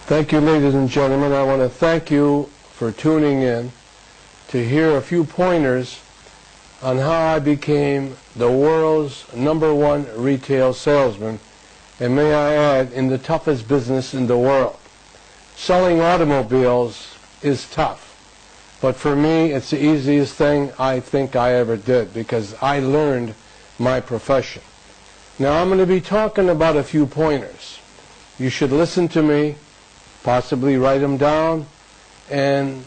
Thank you, ladies and gentlemen. I want to thank you for tuning in to hear a few pointers on how I became the world's #1 retail salesman, and may I add, in the toughest business in the world. Selling automobiles is tough, but for me it's the easiest thing I think I ever did because I learned my profession. Now I'm going to be talking about a few pointers. You should listen to me, possibly write them down, and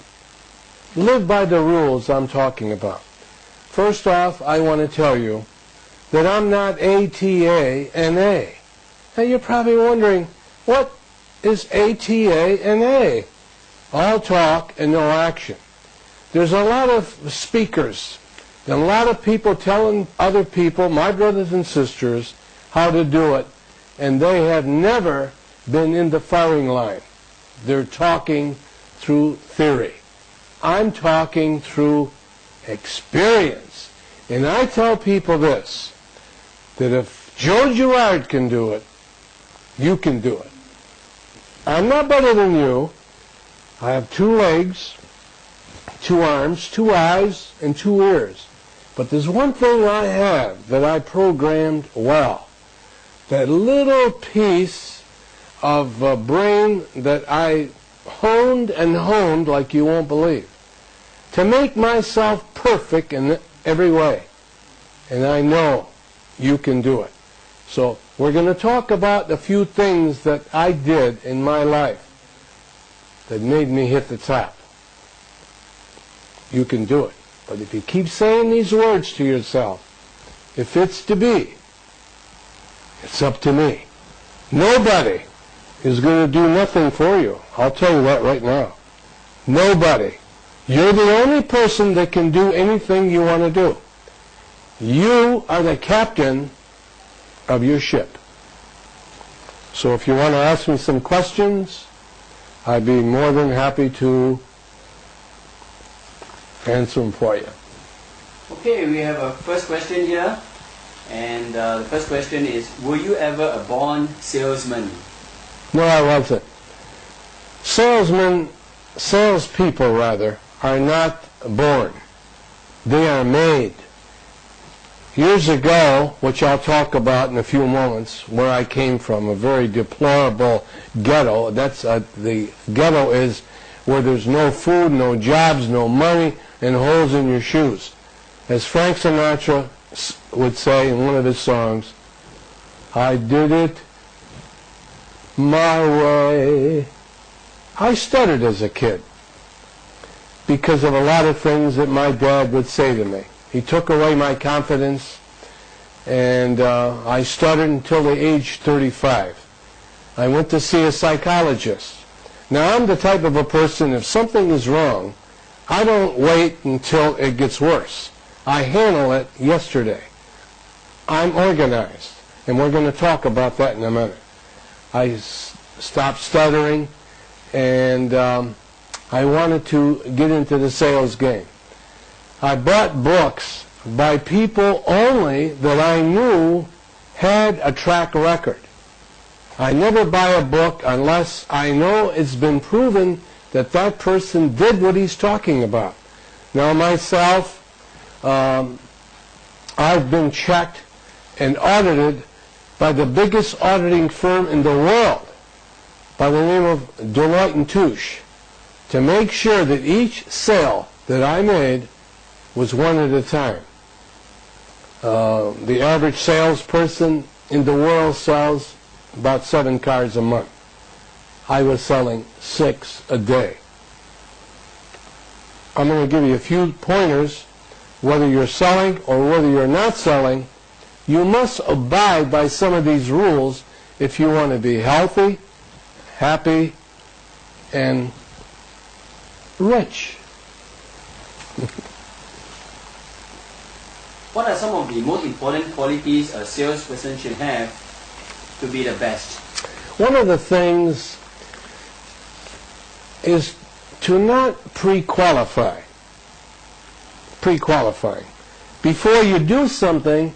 live by the rules I'm talking about. First off, I want to tell you that I'm not ATA-NA. Now you're probably wondering, what is ATA-NA? All talk and no action. There's a lot of speakers and a lot of people telling other people, my brothers and sisters, how to do it, and they have never been in the firing line. They're talking through theory. I'm talking through experience. And I tell people this, that if Joe Girard can do it, you can do it. I'm not better than you. I have 2 legs, 2 arms, 2 eyes, and 2 ears. But there's one thing I have that I programmed well. That little piece of brain that I honed and honed like you won't believe, to make myself perfect in every way. And I know you can do it. So we're going to talk about a few things that I did in my life that made me hit the top. You can do it. But if you keep saying these words to yourself, if it's to be, it's up to me. Nobody is going to do nothing for you. I'll tell you that right now. Nobody. You're the only person that can do anything you want to do. You are the captain of your ship. So if you want to ask me some questions, I'd be more than happy to answer them for you. Okay, we have a first question here. And the first question is, were you ever a born salesman? No, I wasn't. Salespeople rather, are not born. They are made. Years ago, which I'll talk about in a few moments, where I came from, a very deplorable ghetto. The ghetto is where there's no food, no jobs, no money, and holes in your shoes. As Frank Sinatra would say in one of his songs, I did it my way. I stuttered as a kid because of a lot of things that my dad would say to me. He took away my confidence, and I stuttered until the age 35. I went to see a psychologist. Now I'm the type of a person, if something is wrong, I don't wait until it gets worse. I handle it yesterday. I'm organized, and we're going to talk about that in a minute. I stopped stuttering, and I wanted to get into the sales game. I bought books by people only that I knew had a track record. I never buy a book unless I know it's been proven that that person did what he's talking about. Now myself, I've been checked and audited by the biggest auditing firm in the world, by the name of Deloitte & Touche, to make sure that each sale that I made was one at a time. The average salesperson in the world sells about 7 cars a month. I was selling 6 a day. I'm going to give you a few pointers. Whether you're selling or whether you're not selling, you must abide by some of these rules if you want to be healthy, happy, and rich. What are some of the most important qualities a salesperson should have to be the best? One of the things is to not pre-qualify. Pre-qualifying. Before you do something,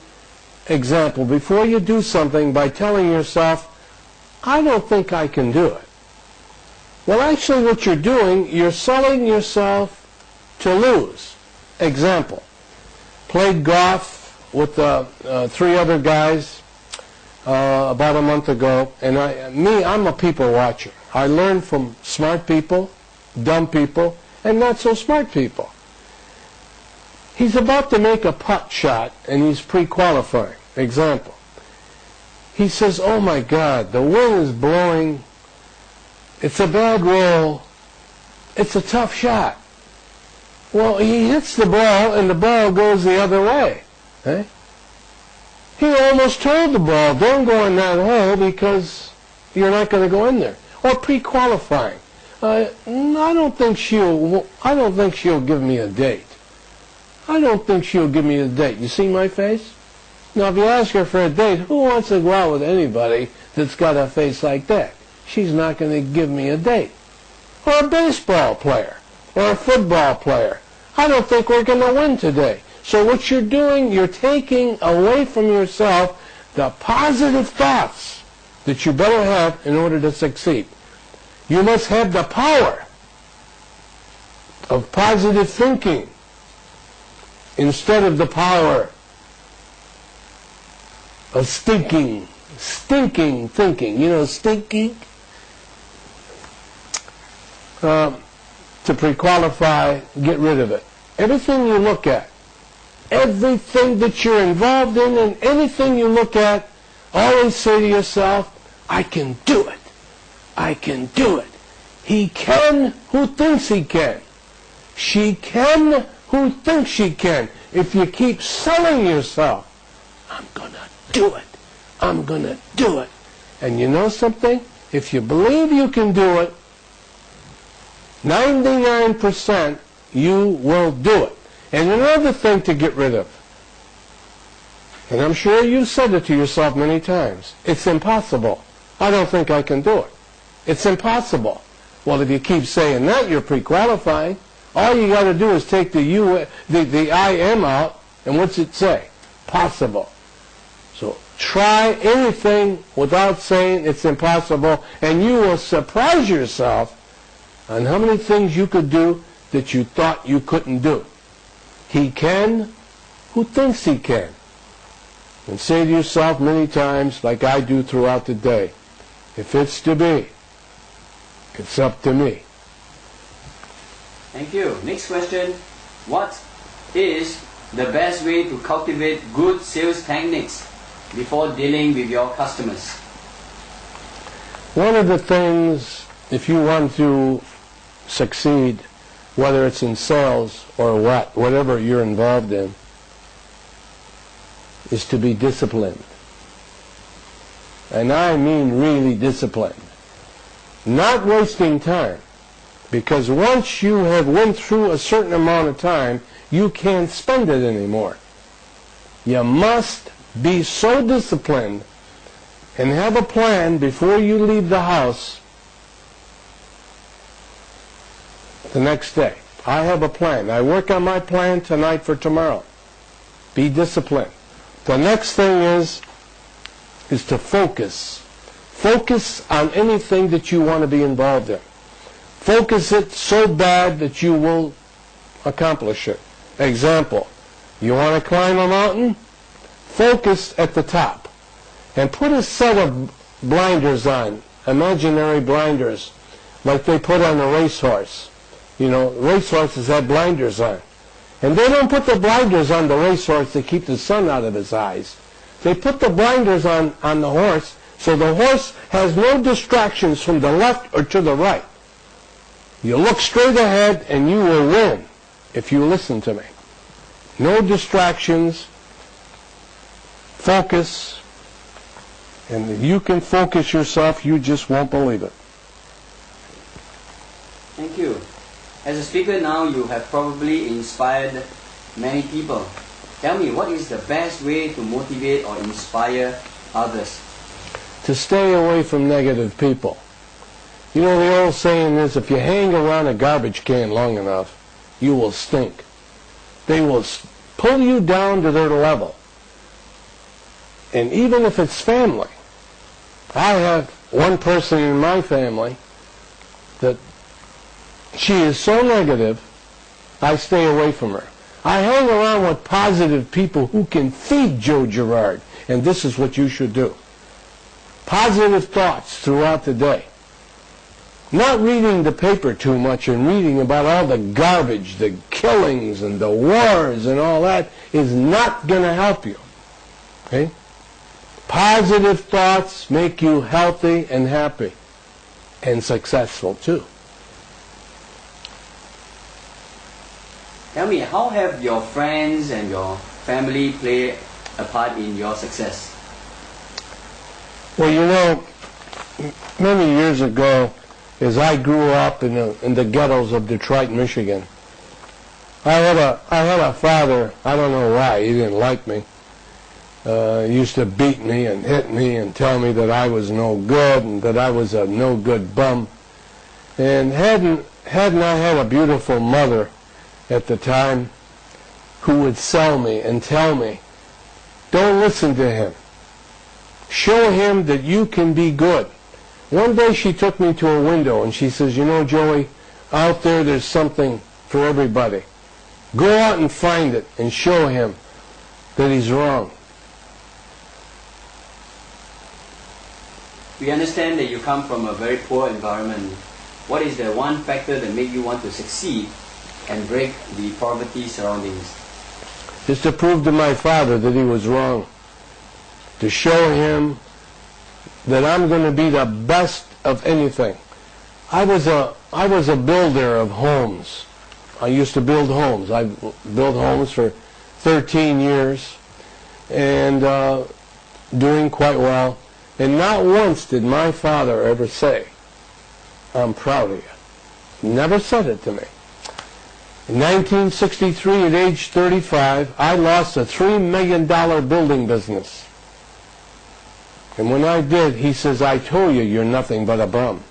example, before you do something by telling yourself, I don't think I can do it. Well, actually what you're doing, you're selling yourself to lose. Example, played golf with 3 other guys about a month ago, and I'm a people watcher. I learn from smart people, dumb people, and not so smart people. He's about to make a putt shot, and he's pre-qualifying. Example, he says, oh my God, the wind is blowing, it's a bad roll, it's a tough shot. Well, he hits the ball, and the ball goes the other way. Eh? He almost told the ball, don't go in that hole because you're not going to go in there. Or pre-qualifying. I don't think she'll give me a date. I don't think she'll give me a date. You see my face? Now, if you ask her for a date, who wants to go out with anybody that's got a face like that? She's not going to give me a date. Or a baseball player, or a football player. I don't think we're going to win today. So what you're doing, you're taking away from yourself the positive thoughts that you better have in order to succeed. You must have the power of positive thinking instead of the power of stinking thinking. You know, stinking? To pre-qualify, get rid of it. Everything you look at, everything that you're involved in, and anything you look at, always say to yourself, I can do it. I can do it. He can who thinks he can. She can who thinks she can. If you keep selling yourself, I'm going to do it. I'm going to do it. And you know something? If you believe you can do it, 99% you will do it. And another thing to get rid of, and I'm sure you've said it to yourself many times, it's impossible. I don't think I can do it. It's impossible. Well, if you keep saying that, you're pre-qualifying. All you got to do is take the I am out, and what's it say? Possible. So try anything without saying it's impossible, and you will surprise yourself on how many things you could do that you thought you couldn't do. He can who thinks he can. And say to yourself many times, like I do throughout the day, if it's to be, it's up to me. Thank you. Next question. What is the best way to cultivate good sales techniques before dealing with your customers? One of the things, if you want to succeed, whether it's in sales or whatever you're involved in, is to be disciplined. And I mean really disciplined. Not wasting time. Because once you have went through a certain amount of time, you can't spend it anymore. You must be so disciplined and have a plan before you leave the house the next day. I have a plan. I work on my plan tonight for tomorrow. Be disciplined. The next thing is to focus. Focus on anything that you want to be involved in. Focus it so bad that you will accomplish it. Example, you want to climb a mountain? Focus at the top. And put a set of blinders on, imaginary blinders, like they put on a racehorse. You know, racehorses have blinders on. And they don't put the blinders on the racehorse to keep the sun out of his eyes. They put the blinders on the horse so the horse has no distractions from the left or to the right. You look straight ahead and you will win if you listen to me. No distractions. Focus. And if you can focus yourself, you just won't believe it. Thank you. As a speaker now, you have probably inspired many people. Tell me, what is the best way to motivate or inspire others? To stay away from negative people. You know, the old saying is, if you hang around a garbage can long enough, you will stink. They will pull you down to their level. And even if it's family, I have one person in my family that she is so negative, I stay away from her. I hang around with positive people who can feed Joe Girard, and this is what you should do. Positive thoughts throughout the day. Not reading the paper too much and reading about all the garbage, the killings and the wars and all that is not going to help you. Okay? Positive thoughts make you healthy and happy and successful too. Tell me, how have your friends and your family played a part in your success? Well, you know, many years ago, as I grew up in the ghettos of Detroit, Michigan, I had a father. I don't know why he didn't like me. He used to beat me and hit me and tell me that I was no good and that I was a no good bum. And hadn't I had a beautiful mother at the time who would sell me and tell me, don't listen to him. Show him that you can be good. One day she took me to a window and she says, you know, Joey, out there's something for everybody. Go out and find it and show him that he's wrong. We understand that you come from a very poor environment. What is the one factor that made you want to succeed and break the poverty surroundings? Just to prove to my father that he was wrong. To show him that I'm going to be the best of anything. I was a builder of homes. I used to build homes. I built homes for 13 years and doing quite well. And not once did my father ever say, I'm proud of you. Never said it to me. In 1963, at age 35, I lost a $3 million building business. And when I did, he says, I told you you're nothing but a bum.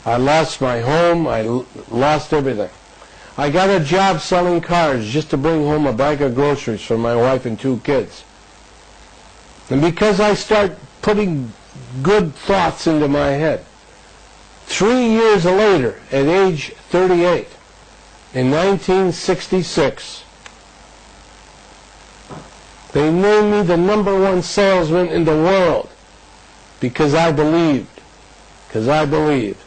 I lost my home. I lost everything. I got a job selling cars just to bring home a bag of groceries for my wife and 2 kids. And because I start putting good thoughts into my head, 3 years later, at age 38, in 1966, they named me the #1 salesman in the world because I believed. Because I believed.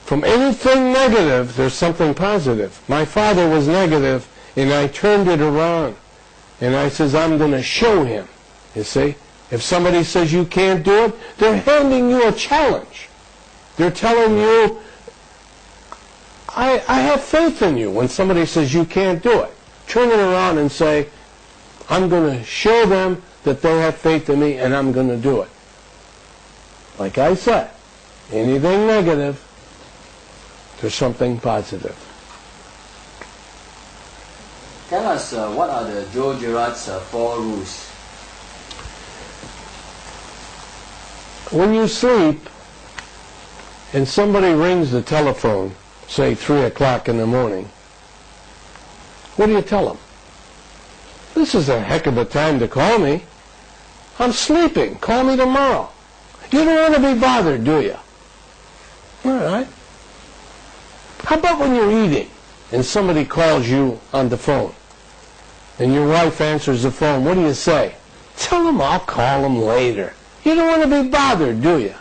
From anything negative, there's something positive. My father was negative, and I turned it around. And I says, I'm going to show him. You see? If somebody says you can't do it, they're handing you a challenge. They're telling you, I have faith in you. When somebody says you can't do it, turn it around and say, I'm going to show them that they have faith in me and I'm going to do it. Like I said, anything negative, there's something positive. Tell us, what are the Joe Girard's 4 rules? When you sleep and somebody rings the telephone, say 3 o'clock in the morning, what do you tell them? This is a heck of a time to call me. I'm sleeping. Call me tomorrow. You don't want to be bothered, do you? All right. How about when you're eating and somebody calls you on the phone and your wife answers the phone? What do you say? Tell them I'll call them later. You don't want to be bothered, do you?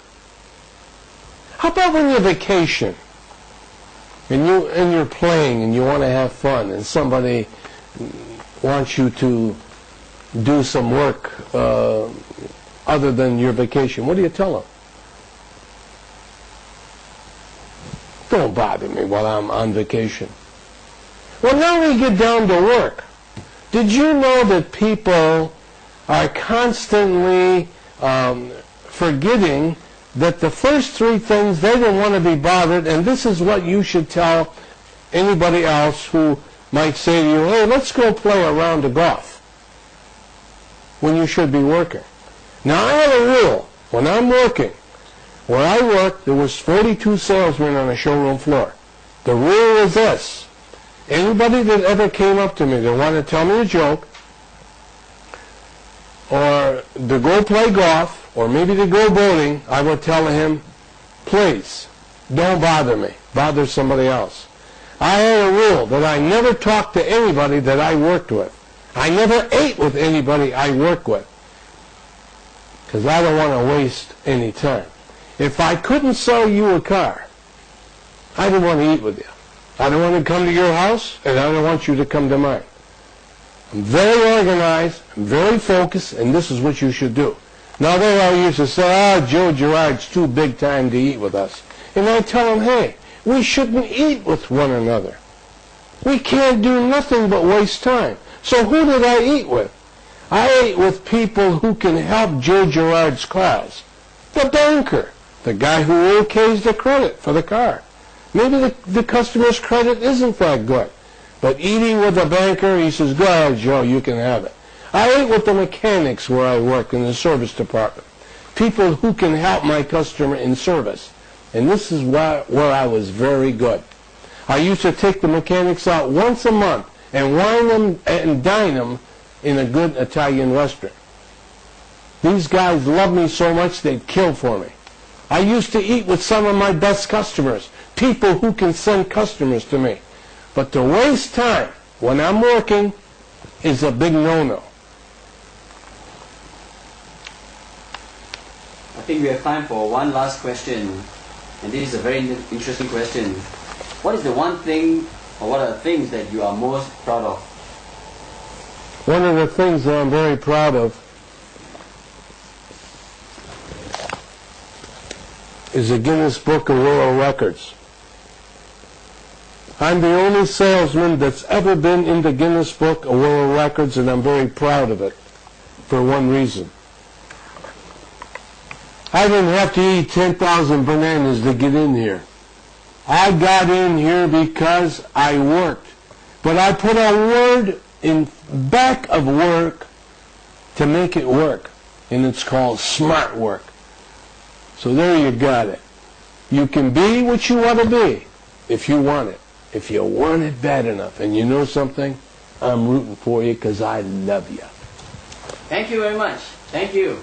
How about when you vacation and you're playing and you want to have fun and somebody wants you to do some work other than your vacation? What do you tell them? Don't bother me while I'm on vacation. Well, now we get down to work. Did you know that people are constantly forgetting that the first 3 things, they don't want to be bothered, and this is what you should tell anybody else who might say to you, hey, let's go play a round of golf, when you should be working. Now, I have a rule. When I'm working, where I work, there was 42 salesmen on the showroom floor. The rule is this. Anybody that ever came up to me that wanted to tell me a joke, or to go play golf, or maybe to go boating, I would tell him, please, don't bother me. Bother somebody else. I had a rule that I never talked to anybody that I worked with. I never ate with anybody I worked with, because I don't want to waste any time. If I couldn't sell you a car, I didn't want to eat with you. I don't want to come to your house, and I don't want you to come to mine. I'm very organized, I'm very focused, and this is what you should do. Now they all used to say, Joe Girard's too big time to eat with us. And I tell them, hey, we shouldn't eat with one another. We can't do nothing but waste time. So who did I eat with? I ate with people who can help Joe Girard's cause. The banker, the guy who okays the credit for the car. Maybe the customer's credit isn't that good. But eating with the banker, he says, go ahead, Joe, you can have it. I ate with the mechanics where I work in the service department. People who can help my customer in service. And this is where I was very good. I used to take the mechanics out once a month and wine them and dine them in a good Italian restaurant. These guys loved me so much they'd kill for me. I used to eat with some of my best customers, people who can send customers to me. But to waste time when I'm working is a big no-no. I think we have time for one last question, and this is a very interesting question. What is the one thing, or what are the things that you are most proud of? One of the things that I'm very proud of is the Guinness Book of World Records. I'm the only salesman that's ever been in the Guinness Book of World Records, and I'm very proud of it for one reason. I didn't have to eat 10,000 bananas to get in here. I got in here because I worked. But I put a word in back of work to make it work, and it's called smart work. So there you got it. You can be what you want to be if you want it. If you want it bad enough. And you know something? I'm rooting for you because I love you. Thank you very much. Thank you.